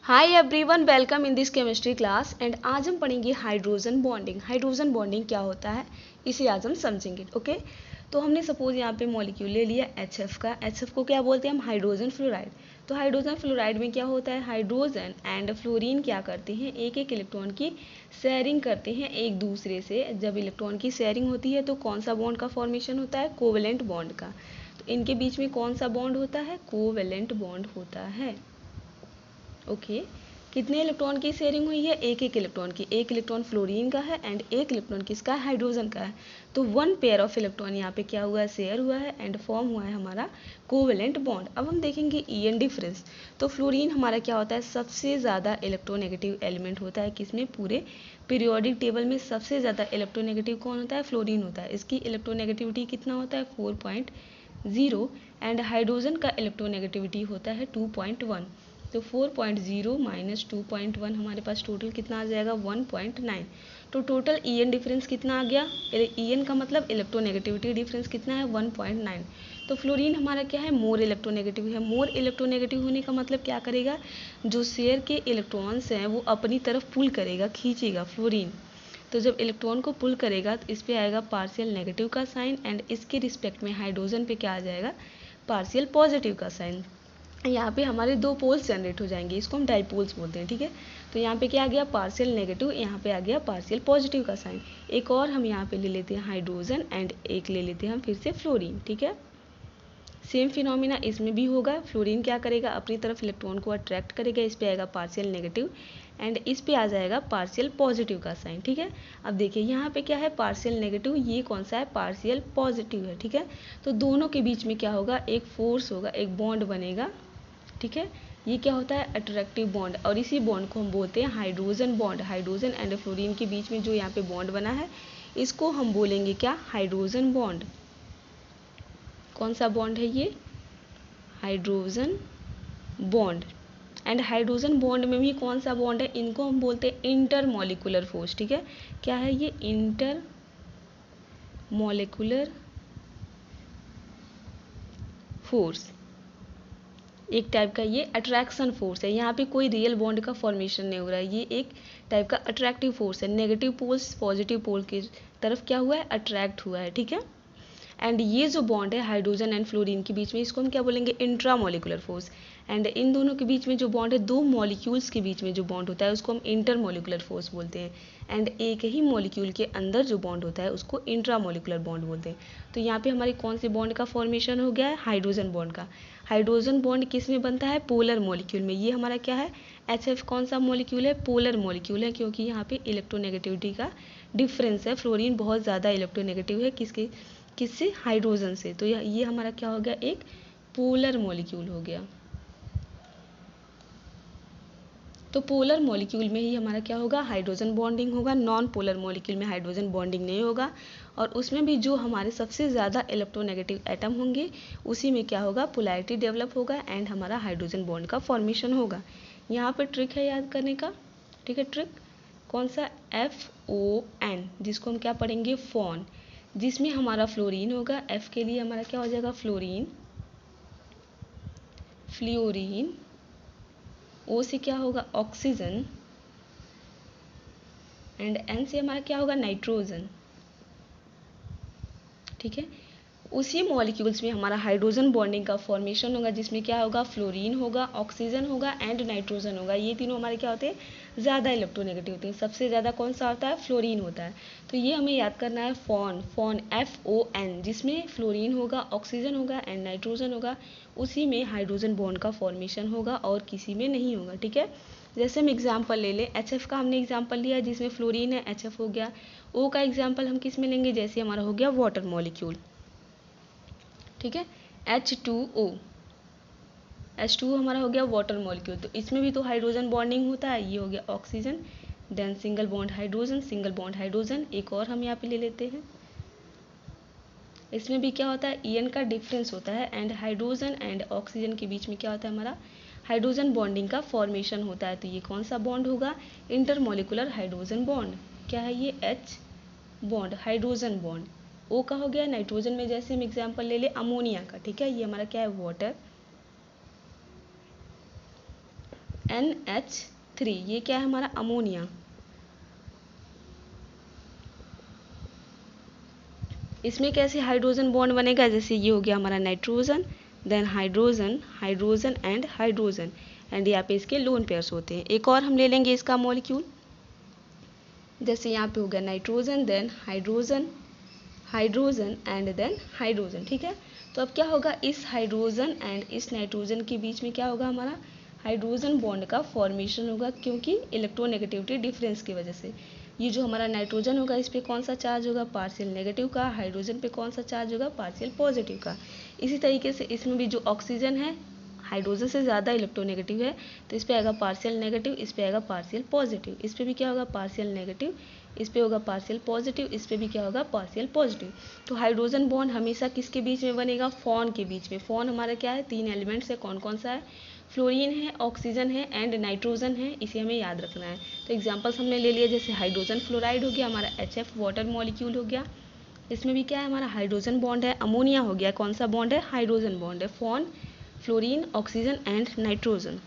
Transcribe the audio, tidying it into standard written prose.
Hi everyone, welcome in this chemistry class. And आज हम पढ़ेंगे हाइड्रोजन बॉन्डिंग। हाइड्रोजन बॉन्डिंग क्या होता है इसे आज हम समझेंगे। ओके, तो हमने सपोज यहाँ पे मॉलिक्यूल ले लिया HF का। HF को क्या बोलते हैं हम? Hydrogen fluoride. तो हाइड्रोजन फ्लोराइड में क्या होता है, हाइड्रोजन एंड फ्लोरीन क्या करते हैं, एक एक इलेक्ट्रॉन की शेयरिंग करते हैं एक दूसरे से। जब इलेक्ट्रॉन की शेयरिंग होती है तो कौन सा बॉन्ड का फॉर्मेशन होता है? कोवेलेंट बॉन्ड का। तो इनके बीच में कौन सा बॉन्ड होता है? कोवेलेंट बॉन्ड होता है। ओके, कितने इलेक्ट्रॉन की शेयरिंग हुई है? एक एक इलेक्ट्रॉन की। एक इलेक्ट्रॉन फ्लोरीन का है एंड एक इलेक्ट्रॉन किसका है? हाइड्रोजन का है। तो वन पेयर ऑफ इलेक्ट्रॉन यहाँ पे क्या हुआ है? शेयर हुआ है एंड फॉर्म हुआ है हमारा कोवेलेंट बॉन्ड। अब हम देखेंगे EN डिफरेंस। तो फ्लोरीन हमारा क्या होता है? सबसे ज़्यादा इलेक्ट्रोनेगेटिव एलिमेंट होता है। किसमें? पूरे पीरियोडिक टेबल में सबसे ज़्यादा इलेक्ट्रोनेगेटिव कौन होता है? फ्लोरीन होता है। इसकी इलेक्ट्रोनेगेटिविटी कितना होता है? 4.0 एंड हाइड्रोजन का इलेक्ट्रोनेगेटिविटी होता है 2.1। तो 4.0 माइनस 2.1 हमारे पास टोटल कितना आ जाएगा? 1.9। तो टोटल EN डिफरेंस कितना आ गया? EN का मतलब इलेक्ट्रोनेगेटिविटी डिफरेंस कितना है? 1.9। तो फ्लोरीन हमारा क्या है? मोर इलेक्ट्रोनेगेटिव है। मोर इलेक्ट्रोनेगेटिव होने का मतलब क्या करेगा? जो शेयर के इलेक्ट्रॉन्स हैं वो अपनी तरफ पुल करेगा, खींचेगा फ्लोरीन। तो जब इलेक्ट्रॉन को पुल करेगा तो इस पे आएगा पार्शियल नेगेटिव का साइन एंड इसके रिस्पेक्ट में हाइड्रोजन पे क्या आ जाएगा? पार्शियल पॉजिटिव का साइन। यहाँ पे हमारे दो पोल्स जनरेट हो जाएंगे, इसको हम डाइपोल्स बोलते हैं। ठीक है, तो यहाँ पे क्या आ गया? पार्शियल नेगेटिव, यहाँ पे आ गया पार्शियल पॉजिटिव का साइन। एक और हम यहाँ पे ले लेते हैं हाइड्रोजन एंड एक ले लेते हैं हम फिर से फ्लोरीन। ठीक है, सेम फिनोमिना इसमें भी होगा। फ्लोरीन क्या करेगा? अपनी तरफ इलेक्ट्रॉन को अट्रैक्ट करेगा, इस पे आएगा पार्शियल नेगेटिव एंड इस पे आ जाएगा पार्शियल पॉजिटिव का साइन। ठीक है, अब देखिए यहाँ पे क्या है? पार्शियल नेगेटिव, ये कौन सा है? पार्शियल पॉजिटिव है। ठीक है, तो दोनों के बीच में क्या होगा? एक फोर्स होगा, एक बॉन्ड बनेगा। ठीक है, ये क्या होता है? अट्रैक्टिव बॉन्ड, और इसी बॉन्ड को हम बोलते हैं hydrogen bond. Hydrogen and fluorine के बीच में जो यहाँ पे बॉन्ड बना है इसको हम बोलेंगे क्या? Hydrogen bond. कौन सा बॉन्ड है ये? Hydrogen bond. And hydrogen bond में भी कौन सा बॉन्ड है? इनको हम बोलते हैं इंटर मॉलिक्यूलर फोर्स। ठीक है, क्या है ये? Inter molecular force. एक टाइप का ये अट्रैक्शन फोर्स है। यहाँ पे कोई रियल बॉन्ड का फॉर्मेशन नहीं हो रहा है, ये एक टाइप का अट्रैक्टिव फोर्स है। नेगेटिव पोल्स पॉजिटिव पोल की तरफ क्या हुआ है? अट्रैक्ट हुआ है। ठीक है, एंड ये जो बॉन्ड है हाइड्रोजन एंड फ्लोरीन के बीच में इसको हम क्या बोलेंगे? Intramolecular force. एंड इन दोनों के बीच में जो बॉन्ड है, दो मॉलिक्यूल्स के बीच में जो बॉन्ड होता है उसको हम इंटरमोलिकुलर फोर्स बोलते हैं। एंड एक ही मॉलिक्यूल के अंदर जो बॉन्ड होता है उसको इंट्रामोलिकुलर बॉन्ड बोलते हैं। तो यहाँ पे हमारी कौन से बॉन्ड का फॉर्मेशन हो गया है? हाइड्रोजन बॉन्ड का। हाइड्रोजन बॉन्ड किस में बनता है? पोलर मॉलिक्यूल में। ये हमारा क्या है? HF कौन सा मॉलिक्यूल है? पोलर मॉलिक्यूल है, क्योंकि यहाँ पे इलेक्ट्रोनेगेटिविटी का डिफरेंस है। फ्लोरीन बहुत ज़्यादा इलेक्ट्रोनेगेटिव है किससे? हाइड्रोजन से। तो ये हमारा क्या हो गया? एक पोलर मॉलिक्यूल हो गया। तो पोलर मॉलिक्यूल में ही हमारा क्या होगा? हाइड्रोजन बॉन्डिंग होगा। नॉन पोलर मॉलिक्यूल में हाइड्रोजन बॉन्डिंग नहीं होगा, और उसमें भी जो हमारे सबसे ज़्यादा इलेक्ट्रोनेगेटिव एटम होंगे उसी में क्या होगा? पोलैरिटी डेवलप होगा एंड हमारा हाइड्रोजन बॉन्ड का फॉर्मेशन होगा। यहाँ पर ट्रिक है याद करने का। ठीक है, ट्रिक कौन सा? FON, जिसको हम क्या पढ़ेंगे? फॉन, जिसमें हमारा फ्लोरीन होगा। F के लिए हमारा क्या हो जाएगा? फ्लोरीन। फ्लोरीन। O से क्या होगा? ऑक्सीजन। एंड N से हमारा क्या होगा? नाइट्रोजन। ठीक है, उसी मॉलिक्यूल्स में हमारा हाइड्रोजन बॉन्डिंग का फॉर्मेशन होगा, जिसमें क्या होगा? फ्लोरीन होगा, ऑक्सीजन होगा एंड नाइट्रोजन होगा। ये तीनों हमारे क्या होते हैं? ज़्यादा इलेक्ट्रोनेगेटिव होते हैं। सबसे ज़्यादा कौन सा होता है? फ्लोरीन होता है। तो ये हमें याद करना है। फॉन, फॉन FON, जिसमें फ्लोरीन होगा, ऑक्सीजन होगा एंड नाइट्रोजन होगा। उसी में हाइड्रोजन बॉन्ड का फॉर्मेशन होगा और किसी में नहीं होगा। ठीक है, जैसे हम एग्जाम्पल ले लें, HF का हमने एग्जाम्पल लिया जिसमें फ्लोरीन है, HF हो गया। O का एग्जाम्पल हम किस में लेंगे? जैसे हमारा हो गया वाटर मॉलिक्यूल। ठीक है, H2O। H2O हमारा हो गया वाटर मॉलिक्यूल। तो इसमें भी तो हाइड्रोजन बॉन्डिंग होता है। ये हो गया oxygen, then single bond hydrogen, single bond hydrogen. एक और हम यहाँ पे ले लेते हैं, इसमें भी क्या होता है? EN का डिफरेंस होता है एंड हाइड्रोजन एंड ऑक्सीजन के बीच में क्या होता है? हमारा हाइड्रोजन बॉन्डिंग का फॉर्मेशन होता है। तो ये कौन सा बॉन्ड होगा? Intermolecular hydrogen bond. क्या है ये? H bond, hydrogen bond. O का हो गया नाइट्रोजन में, जैसे हम एग्जाम्पल ले ले अमोनिया का। ठीक है, ये हमारा क्या है? वाटर। NH3, ये क्या है हमारा अमोनिया। इसमें कैसे हाइड्रोजन बॉन्ड बनेगा, जैसे ये हो गया हमारा nitrogen, then hydrogen, hydrogen and hydrogen, and यहाँ पे इसके लोन पेयर्स होते हैं। एक और हम ले लेंगे इसका मॉलिक्यूल, जैसे यहाँ पे हो गया nitrogen, then hydrogen, hydrogen and then hydrogen, ठीक है। तो अब क्या होगा, इस हाइड्रोजन एंड इस नाइट्रोजन के बीच में क्या होगा, हमारा हाइड्रोजन बॉन्ड का फॉर्मेशन होगा, क्योंकि इलेक्ट्रोनेगेटिविटी डिफरेंस की वजह से। ये जो हमारा नाइट्रोजन होगा इस पे कौन सा चार्ज होगा, पार्शियल नेगेटिव का, हाइड्रोजन पे कौन सा चार्ज होगा, पार्शियल पॉजिटिव का। इसी तरीके से इसमें भी जो ऑक्सीजन है हाइड्रोजन से ज़्यादा इलेक्ट्रोनेगेटिव है, तो इस पे आएगा पार्शियल नेगेटिव, इस पे आएगा पार्शियल पॉजिटिव, इस पे भी क्या होगा पार्शियल नेगेटिव, इस पे होगा पार्शियल पॉजिटिव, इस पे भी क्या होगा पार्शियल पॉजिटिव। तो हाइड्रोजन बॉन्ड हमेशा किसके बीच में बनेगा, फॉन के बीच में। फॉन हमारा क्या है, 3 एलिमेंट्स है, कौन कौन सा है, फ्लोरीन है, ऑक्सीजन है एंड नाइट्रोजन है, इसे हमें याद रखना है। तो एग्जांपल्स हमने ले लिया, जैसे हाइड्रोजन फ्लोराइड हो गया हमारा, HF वाटर मॉलिक्यूल हो गया, इसमें भी क्या है हमारा हाइड्रोजन बॉन्ड है। अमोनिया हो गया, कौन सा बॉन्ड है, हाइड्रोजन बॉन्ड है, FON, fluorine, oxygen and nitrogen.